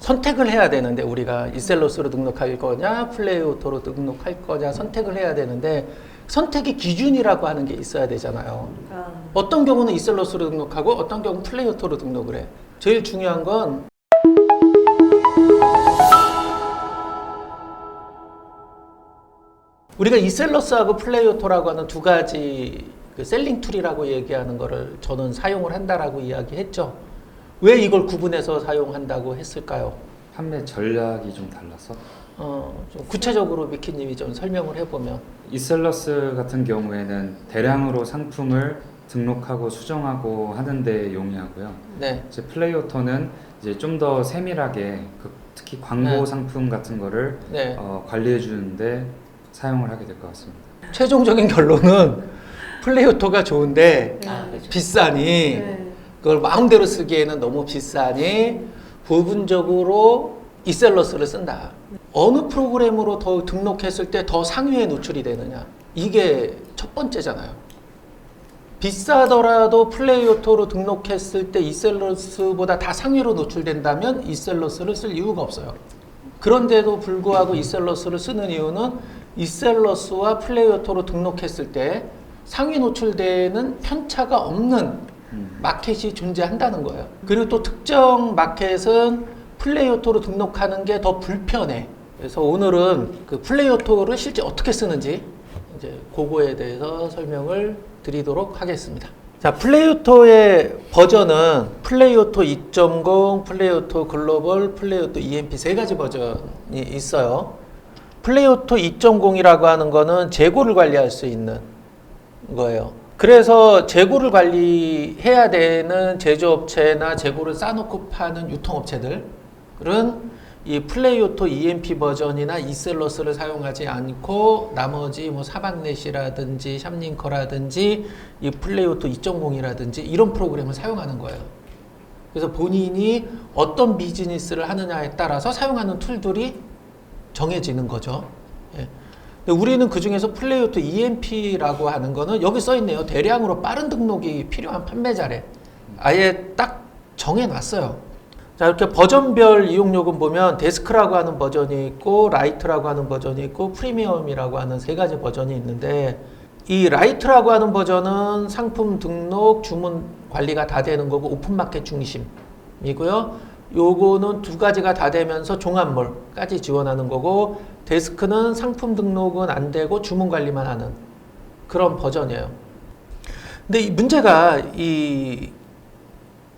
선택을 해야 되는데 우리가 이셀러스로 등록할 거냐 플레이오토로 등록할 거냐 선택을 해야 되는데 선택의 기준이라고 하는 게 있어야 되잖아요. 어떤 경우는 이셀러스로 등록하고 어떤 경우는 플레이오토로 등록을 해. 제일 중요한 건 우리가 이셀러스하고 플레이오토라고 하는 두 가지 그 셀링 툴이라고 얘기하는 거를 저는 사용을 한다라고 이야기했죠. 왜 이걸 구분해서 사용한다고 했을까요? 판매 전략이 좀 달라서? 좀 구체적으로 미키님이 좀 설명을 해보면. 이셀러스 같은 경우에는 대량으로 상품을 등록하고 수정하고 하는 데 용이하고요. 네. 이제 플레이오토는 이제 좀 더 세밀하게 특히 광고 네. 상품 같은 거를 네. 관리해 주는데 사용을 하게 될 것 같습니다. 최종적인 결론은 플레이오토가 좋은데 그렇죠. 비싸니 네. 그걸 마음대로 쓰기에는 너무 비싸니 부분적으로 이셀러스를 쓴다. 어느 프로그램으로 더 등록했을 때 더 상위에 노출이 되느냐. 이게 첫 번째잖아요. 비싸더라도 플레이오토로 등록했을 때 이셀러스보다 다 상위로 노출된다면 이셀러스를 쓸 이유가 없어요. 그런데도 불구하고 이셀러스를 쓰는 이유는 이셀러스와 플레이오토로 등록했을 때 상위 노출되는 편차가 없는 마켓이 존재한다는 거예요. 그리고 또 특정 마켓은 플레이오토로 등록하는 게 더 불편해. 그래서 오늘은 그 플레이오토를 실제 어떻게 쓰는지 이제 그거에 대해서 설명을 드리도록 하겠습니다. 자, 플레이오토의 버전은 플레이오토 2.0, 플레이오토 글로벌, 플레이오토 EMP 세 가지 버전이 있어요. 플레이오토 2.0이라고 하는 거는 재고를 관리할 수 있는 거예요. 그래서 재고를 관리해야 되는 제조업체나 재고를 싸놓고 파는 유통업체들은 이 플레이오토 EMP 버전이나 이셀러스를 사용하지 않고 나머지 뭐 사박넷이라든지 샵링커라든지 이 플레이오토 2.0이라든지 이런 프로그램을 사용하는 거예요. 그래서 본인이 어떤 비즈니스를 하느냐에 따라서 사용하는 툴들이 정해지는 거죠. 예. 근데 우리는 그 중에서 플레이오토 EMP라고 하는 거는 여기 써 있네요. 대량으로 빠른 등록이 필요한 판매자래. 아예 딱 정해놨어요. 자, 이렇게 버전별 이용요금 보면 데스크라고 하는 버전이 있고 라이트라고 하는 버전이 있고 프리미엄이라고 하는 세 가지 버전이 있는데 이 라이트라고 하는 버전은 상품 등록, 주문 관리가 다 되는 거고 오픈마켓 중심이고요. 요거는 두 가지가 다 되면서 종합몰까지 지원하는 거고 데스크는 상품 등록은 안 되고 주문 관리만 하는 그런 버전이에요. 근데 이 문제가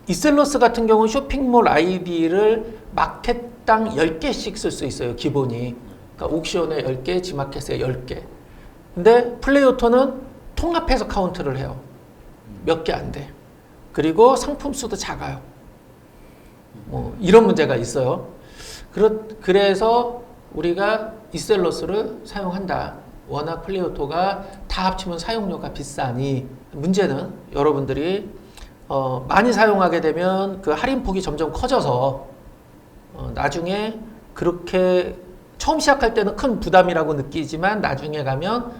이셀러스 같은 경우는 쇼핑몰 아이디를 마켓당 10개씩 쓸 수 있어요. 기본이. 그러니까 옥션에 10개, 지마켓에 10개. 근데 플레이오토는 통합해서 카운트를 해요. 몇 개 안 돼. 그리고 상품 수도 작아요. 뭐 이런 문제가 있어요. 그래서 우리가 이셀러스를 사용한다. 워낙 플레이오토가 다 합치면 사용료가 비싸니 문제는 여러분들이 많이 사용하게 되면 그 할인폭이 점점 커져서 나중에 그렇게 처음 시작할 때는 큰 부담이라고 느끼지만 나중에 가면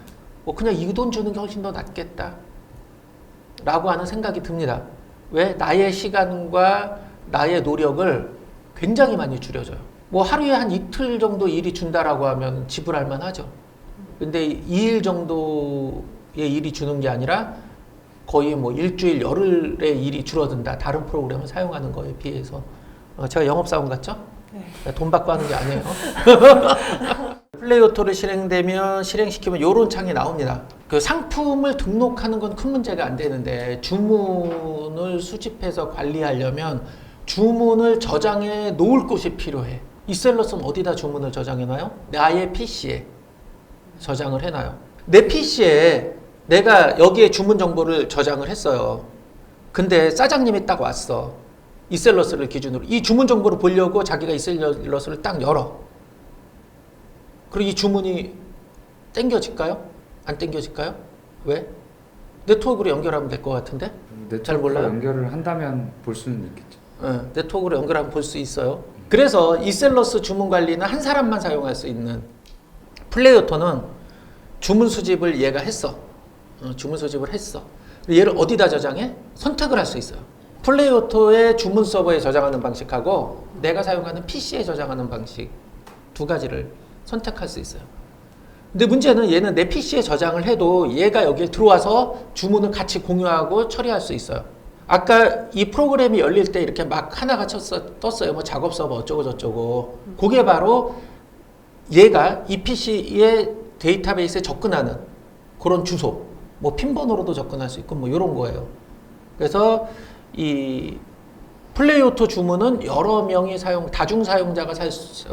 뭐 그냥 이 돈 주는 게 훨씬 더 낫겠다 라고 하는 생각이 듭니다. 왜? 나의 시간과 나의 노력을 굉장히 많이 줄여줘요. 뭐 하루에 한 이틀 정도 일이 준다라고 하면 지불할 만하죠. 근데 2일 정도의 일이 주는 게 아니라 거의 뭐 일주일, 열흘의 일이 줄어든다. 다른 프로그램을 사용하는 거에 비해서. 제가 영업사원 같죠? 네. 돈 받고 하는 게 아니에요. 플레이오토를 실행시키면 요런 창이 나옵니다. 그 상품을 등록하는 건 큰 문제가 안 되는데 주문을 수집해서 관리하려면 주문을 저장해 놓을 곳이 필요해. 이셀러스는 어디다 주문을 저장해 놔요? 나의 PC에 저장을 해놔요. 내 PC에 내가 여기에 주문 정보를 저장을 했어요. 근데 사장님이 딱 왔어. 이셀러스를 기준으로. 이 주문 정보를 보려고 자기가 이셀러스를 딱 열어. 그리고 이 주문이 땡겨질까요? 안 땡겨질까요? 왜? 네트워크로 연결하면 될 것 같은데? 잘 몰라요. 연결을 한다면 볼 수는 있겠죠. 네트워크로 연결하면 볼 수 있어요. 그래서 이셀러스 주문 관리는 한 사람만 사용할 수 있는 플레이오토는 주문 수집을 얘가 했어. 주문 수집을 했어. 얘를 어디다 저장해? 선택을 할 수 있어요. 플레이오토의 주문 서버에 저장하는 방식하고 내가 사용하는 PC에 저장하는 방식 두 가지를 선택할 수 있어요. 근데 문제는 얘는 내 PC에 저장을 해도 얘가 여기에 들어와서 주문을 같이 공유하고 처리할 수 있어요. 아까 이 프로그램이 열릴 때 이렇게 막 하나가 떴어요. 뭐 작업 서버 어쩌고 저쩌고. 그게 바로 얘가 이 PC의 데이터베이스에 접근하는 그런 주소, 뭐 핀번호로도 접근할 수 있고 뭐 이런 거예요. 그래서 이 플레이오토 주문은 여러 명이 다중 사용자가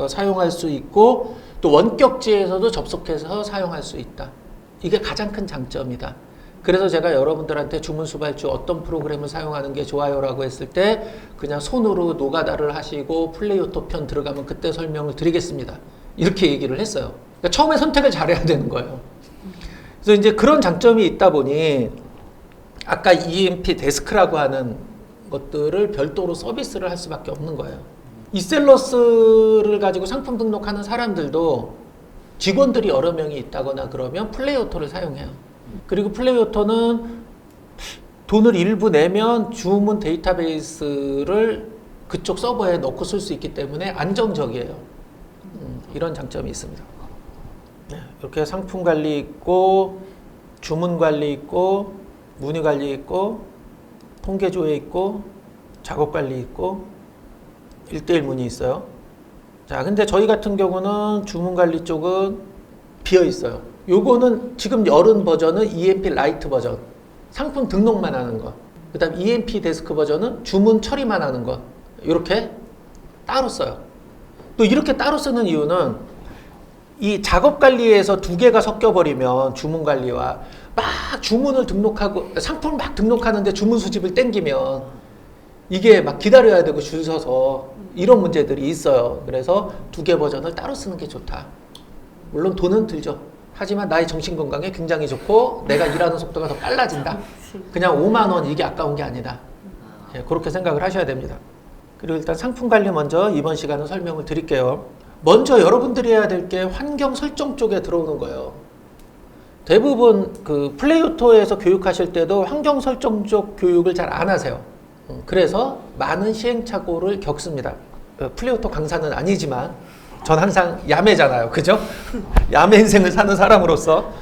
사용할 수 있고 또 원격지에서도 접속해서 사용할 수 있다. 이게 가장 큰 장점이다. 그래서 제가 여러분들한테 주문 수발주 어떤 프로그램을 사용하는 게 좋아요라고 했을 때 그냥 손으로 노가다를 하시고 플레이오토 편 들어가면 그때 설명을 드리겠습니다. 이렇게 얘기를 했어요. 그러니까 처음에 선택을 잘해야 되는 거예요. 그래서 이제 그런 장점이 있다 보니 아까 EMP 데스크라고 하는 것들을 별도로 서비스를 할 수밖에 없는 거예요. 이셀러스를 가지고 상품 등록하는 사람들도 직원들이 여러 명이 있다거나 그러면 플레이오토를 사용해요. 그리고 플레이오토는 돈을 일부 내면 주문 데이터베이스를 그쪽 서버에 넣고 쓸 수 있기 때문에 안정적이에요. 이런 장점이 있습니다. 이렇게 상품 관리 있고 주문 관리 있고 문의 관리 있고 통계 조회 있고 작업 관리 있고 1:1 문의 있어요. 자, 근데 저희 같은 경우는 주문 관리 쪽은 비어 있어요. 요거는 지금 열은 버전은 EMP 라이트 버전. 상품 등록만 하는 거. 그다음 EMP 데스크 버전은 주문 처리만 하는 거. 이렇게 따로 써요. 또 이렇게 따로 쓰는 이유는 이 작업 관리에서 두 개가 섞여 버리면 주문 관리와 막 주문을 등록하고 상품을 막 등록하는데 주문 수집을 땡기면 이게 막 기다려야 되고 줄 서서 이런 문제들이 있어요. 그래서 두 개 버전을 따로 쓰는 게 좋다. 물론 돈은 들죠. 하지만 나의 정신 건강에 굉장히 좋고 내가 일하는 속도가 더 빨라진다. 그냥 5만 원 이게 아까운 게 아니다. 예, 그렇게 생각을 하셔야 됩니다. 그리고 일단 상품 관리 먼저 이번 시간은 설명을 드릴게요. 먼저 여러분들이 해야 될 게 환경 설정 쪽에 들어오는 거예요. 대부분 그 플레이오토에서 교육하실 때도 환경 설정 쪽 교육을 잘 안 하세요. 그래서 많은 시행착오를 겪습니다. 플레이오토 강사는 아니지만 전 항상 야매잖아요. 그죠? 야매 인생을 사는 사람으로서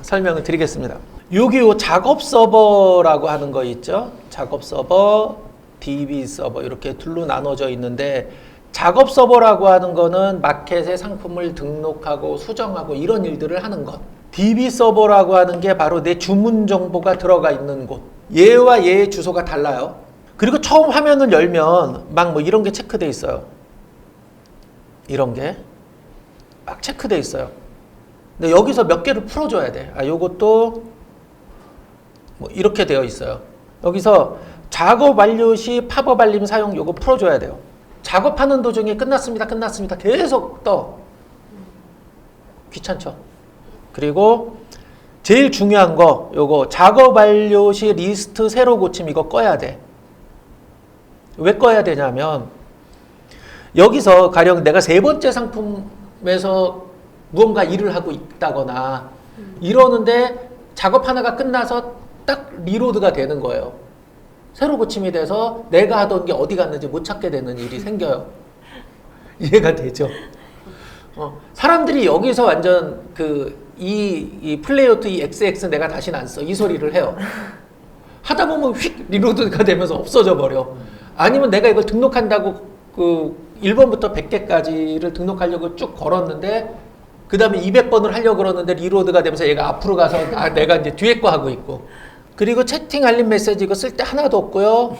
설명을 드리겠습니다. 여기 요 작업 서버라고 하는 거 있죠? 작업 서버, DB 서버 이렇게 둘로 나눠져 있는데 작업 서버라고 하는 거는 마켓에 상품을 등록하고 수정하고 이런 일들을 하는 것. DB 서버라고 하는 게 바로 내 주문 정보가 들어가 있는 곳. 얘와 얘의 주소가 달라요. 그리고 처음 화면을 열면 막 뭐 이런 게 체크돼 있어요. 이런 게 막 체크돼 있어요. 근데 여기서 몇 개를 풀어줘야 돼. 아, 요것도 뭐 이렇게 되어 있어요. 여기서 작업 완료 시 팝업 알림 사용 요거 풀어줘야 돼요. 작업하는 도중에 끝났습니다. 계속 떠. 귀찮죠? 그리고 제일 중요한 거 요거 작업 완료 시 리스트 새로 고침 이거 꺼야 돼. 왜 꺼야 되냐면 여기서 가령 내가 세 번째 상품에서 무언가 일을 하고 있다거나 이러는데 작업 하나가 끝나서 딱 리로드가 되는 거예요. 새로 고침이 돼서 내가 하던 게 어디 갔는지 못 찾게 되는 일이 생겨요. 이해가 되죠? 사람들이 여기서 완전 이 플레이오토 이 XX 내가 다시는 안 써. 이 소리를 해요. 하다 보면 휙 리로드가 되면서 없어져 버려. 아니면 내가 이걸 등록한다고 1번부터 100개까지를 등록하려고 쭉 걸었는데 그 다음에 200번을 하려고 그러는데 리로드가 되면서 얘가 앞으로 가서 내가 이제 뒤에 거 하고 있고. 그리고 채팅 알림 메시지 이거 쓸 때 하나도 없고요.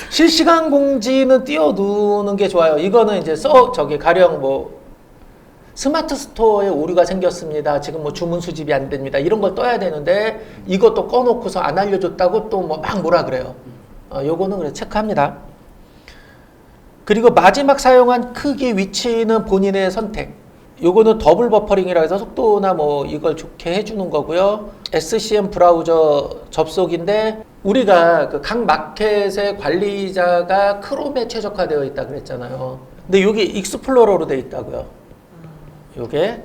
실시간 공지는 띄워두는 게 좋아요. 이거는 이제 가령 뭐 스마트 스토어에 오류가 생겼습니다. 지금 뭐 주문 수집이 안 됩니다. 이런 걸 떠야 되는데 이것도 꺼놓고서 안 알려줬다고 또 뭐 막 뭐라 그래요. 요거는 그래 체크합니다. 그리고 마지막 사용한 크기 위치는 본인의 선택. 요거는 더블 버퍼링이라 해서 속도나 뭐 이걸 좋게 해주는 거고요. SCM 브라우저 접속인데 우리가 각 마켓의 관리자가 크롬에 최적화되어 있다 그랬잖아요. 근데 여기 익스플로러로 되어 있다고요.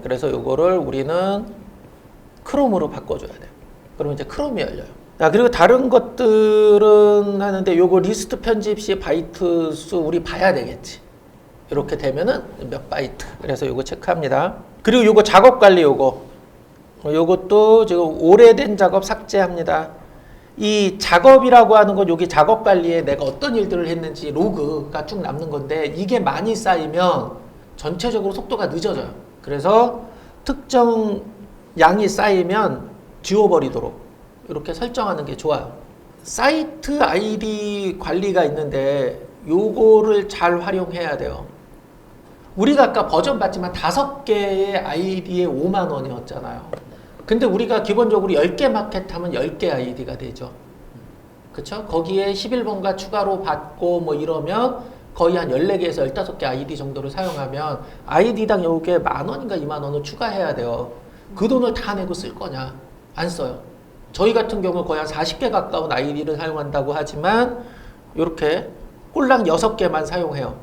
그래서 요거를 우리는 크롬으로 바꿔줘야 돼요. 그러면 이제 크롬이 열려요. 자, 그리고 다른 것들은 하는데 요거 리스트 편집 시 바이트 수 우리 봐야 되겠지. 이렇게 되면은 몇 바이트. 그래서 요거 체크합니다. 그리고 요거 작업 관리 요것도 지금 오래된 작업 삭제합니다. 이 작업이라고 하는 건 여기 작업 관리에 내가 어떤 일들을 했는지 로그가 쭉 남는 건데 이게 많이 쌓이면 전체적으로 속도가 늦어져요. 그래서 특정 양이 쌓이면 지워버리도록 이렇게 설정하는 게 좋아요. 사이트 아이디 관리가 있는데 요거를 잘 활용해야 돼요. 우리가 아까 버전 봤지만 5개의 아이디에 5만 원이었잖아요. 근데 우리가 기본적으로 10개 마켓 하면 10개 아이디가 되죠. 그쵸? 거기에 11번가 추가로 받고 뭐 이러면 거의 한 14개에서 15개 아이디 정도를 사용하면 아이디당 요게 10,000원인가 20,000원을 추가해야 돼요. 그 돈을 다 내고 쓸 거냐? 안 써요. 저희 같은 경우 거의 한 40개 가까운 아이디를 사용한다고 하지만 이렇게 꼴랑 6개만 사용해요.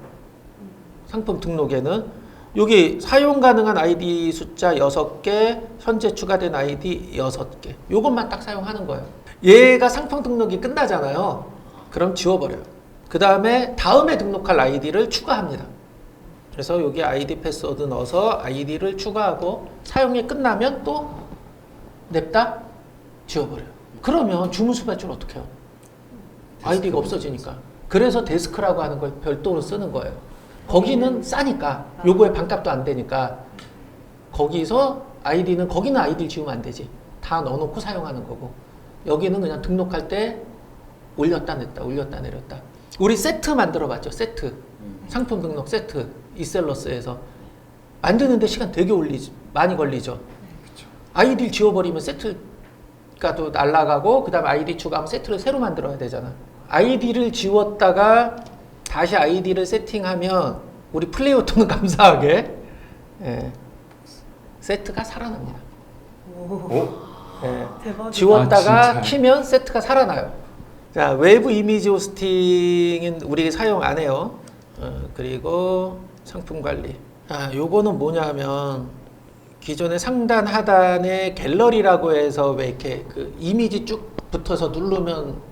상품 등록에는 여기 사용 가능한 아이디 숫자 6개, 현재 추가된 아이디 6개. 요것만 딱 사용하는 거예요. 얘가 상품 등록이 끝나잖아요. 그럼 지워버려요. 그 다음에 다음에 등록할 아이디를 추가합니다. 그래서 여기 아이디 패스워드 넣어서 아이디를 추가하고 사용이 끝나면 또 냅다 지워버려요. 그러면 주문수 발출 어떻게 해요? 아이디가 없어지니까. 그래서 데스크라고 하는 걸 별도로 쓰는 거예요. 거기는 싸니까 요거에 반값도 안 되니까 거기서 아이디는 거기는 아이디를 지우면 안 되지. 다 넣어놓고 사용하는 거고 여기는 그냥 등록할 때 올렸다 냈다 올렸다 내렸다. 우리 세트 만들어 봤죠. 세트 상품 등록 세트 이셀러스에서 만드는데 시간 되게 많이 걸리죠. 아이디를 지워버리면 세트가 또 날아가고 그 다음에 아이디 추가하면 세트를 새로 만들어야 되잖아. 아이디를 지웠다가 다시 아이디를 세팅하면 우리 플레이오토는 감사하게 세트가 살아납니다. 대박이다. 지웠다가 키면 세트가 살아나요. 자, 외부 이미지 호스팅은 우리 사용 안 해요. 그리고 상품 관리. 요거는 뭐냐 하면 기존의 상단 하단에 갤러리라고 해서 왜 이렇게 그 이미지 쭉 붙어서 누르면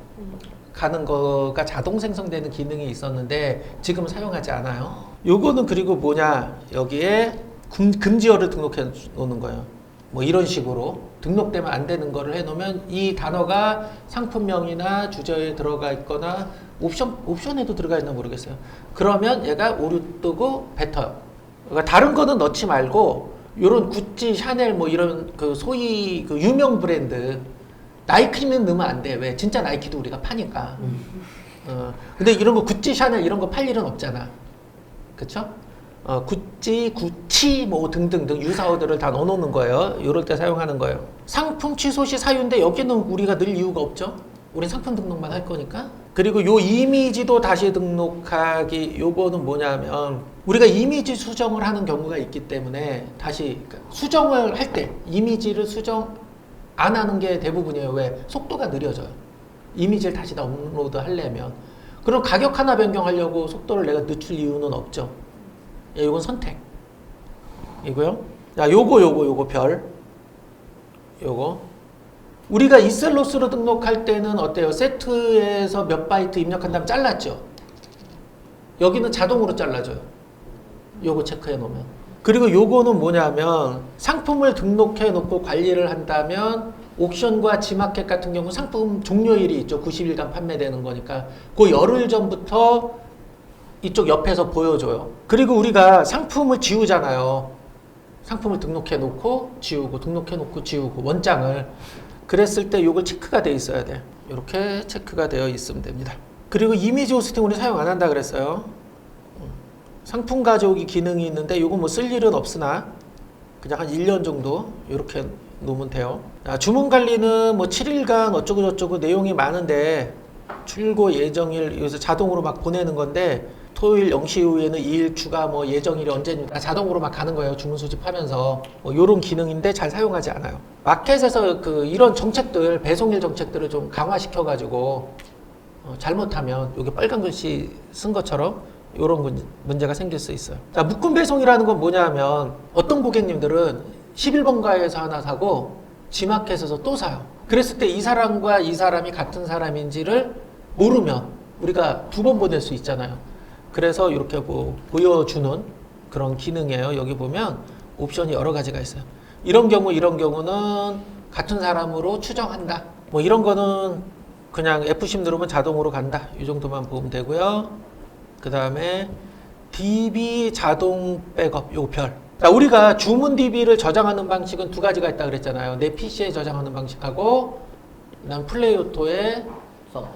가는 거가 자동 생성되는 기능이 있었는데 지금은 사용하지 않아요. 요거는 그리고 뭐냐 여기에 금지어를 등록해 놓는 거예요. 뭐 이런 식으로 등록되면 안 되는 거를 해 놓으면 이 단어가 상품명이나 주제에 들어가 있거나 옵션에도 들어가 있나 모르겠어요. 그러면 얘가 오류 뜨고 뱉어요. 그러니까 다른 거는 넣지 말고 요런 구찌, 샤넬 뭐 이런 그 소위 그 유명 브랜드 나이키는 넣으면 안 돼. 왜? 진짜 나이키도 우리가 파니까. 근데 이런 거 구찌, 샤넬 이런 거 팔 일은 없잖아. 그쵸? 구찌, 구치 뭐 등등등 유사어들을 다 넣어놓는 거예요. 이럴 때 사용하는 거예요. 상품 취소 시 사유인데 여기는 우리가 넣을 이유가 없죠. 우린 상품 등록만 할 거니까. 그리고 요 이미지도 다시 등록하기 요거는 뭐냐면 우리가 이미지 수정을 하는 경우가 있기 때문에 다시 수정을 할 때 이미지를 수정 안 하는 게 대부분이에요. 왜? 속도가 느려져요. 이미지를 다시 다 업로드 하려면. 그럼 가격 하나 변경하려고 속도를 내가 늦출 이유는 없죠. 이건 선택. 이고요. 자, 요거 별. 요거. 우리가 이셀러스로 등록할 때는 어때요? 세트에서 몇 바이트 입력한 다음 잘랐죠? 여기는 자동으로 잘라줘요. 요거 체크해 놓으면. 그리고 요거는 뭐냐면 상품을 등록해 놓고 관리를 한다면 옥션과 지마켓 같은 경우 상품 종료일이 있죠. 90일간 판매되는 거니까 그 열흘 전부터 이쪽 옆에서 보여줘요. 그리고 우리가 상품을 지우잖아요. 상품을 등록해 놓고 지우고 등록해 놓고 지우고 원장을 그랬을 때 요걸 체크가 돼 있어야 돼. 이렇게 체크가 되어 있으면 됩니다. 그리고 이미지 호스팅 우리 사용 안 한다 그랬어요. 상품 가져오기 기능이 있는데 이거 뭐 쓸 일은 없으나 그냥 한 1년 정도 이렇게 놓으면 돼요. 주문 관리는 뭐 7일간 어쩌고 저쩌고 내용이 많은데 출고 예정일 여기서 자동으로 막 보내는 건데 토요일 0시 이후에는 2일 추가 뭐 예정일이 언제입니다. 자동으로 막 가는 거예요. 주문 수집하면서 뭐 이런 기능인데 잘 사용하지 않아요. 마켓에서 그 이런 정책들 배송일 정책들을 좀 강화시켜 가지고 잘못하면 여기 빨간 글씨 쓴 것처럼 이런 문제가 생길 수 있어요. 자, 묶음 배송이라는 건 뭐냐 하면 어떤 고객님들은 11번가에서 하나 사고 지마켓에서 또 사요. 그랬을 때 이 사람과 이 사람이 같은 사람인지를 모르면 우리가 2번 보낼 수 있잖아요. 그래서 이렇게 뭐 보여주는 그런 기능이에요. 여기 보면 옵션이 여러 가지가 있어요. 이런 경우는 같은 사람으로 추정한다. 뭐 이런 거는 그냥 F10 누르면 자동으로 간다. 이 정도만 보면 되고요. 그 다음에 DB 자동 백업 요 별. 자, 우리가 주문 DB를 저장하는 방식은 2가지가 있다 그랬잖아요. 내 PC에 저장하는 방식하고 그다음 플레이오토의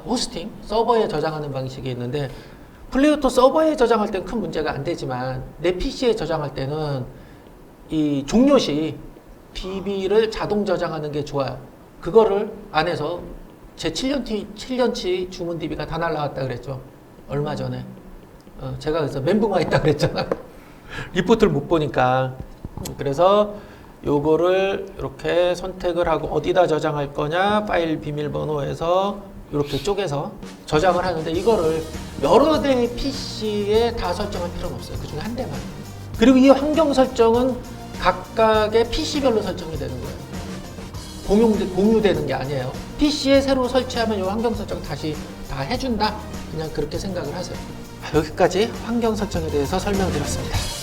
호스팅, 서버에 저장하는 방식이 있는데 플레이오토 서버에 저장할 때는 큰 문제가 안 되지만 내 PC에 저장할 때는 이 종료시 DB를 자동 저장하는 게 좋아요. 그거를 안 해서 제 7년치 주문 DB가 다 날라갔다 그랬죠. 얼마 전에. 제가 그래서 멘붕 와 있다 그랬잖아요. 리포트를 못 보니까. 그래서 요거를 이렇게 선택을 하고 어디다 저장할 거냐, 파일 비밀번호에서 이렇게 쪼개서 저장을 하는데 이거를 여러 대의 PC에 다 설정할 필요는 없어요. 그 중에 한 대만. 그리고 이 환경 설정은 각각의 PC별로 설정이 되는 거예요. 공유되는 게 아니에요. PC에 새로 설치하면 이 환경 설정 다시 다 해준다. 그냥 그렇게 생각을 하세요. 여기까지 환경 설정에 대해서 설명드렸습니다.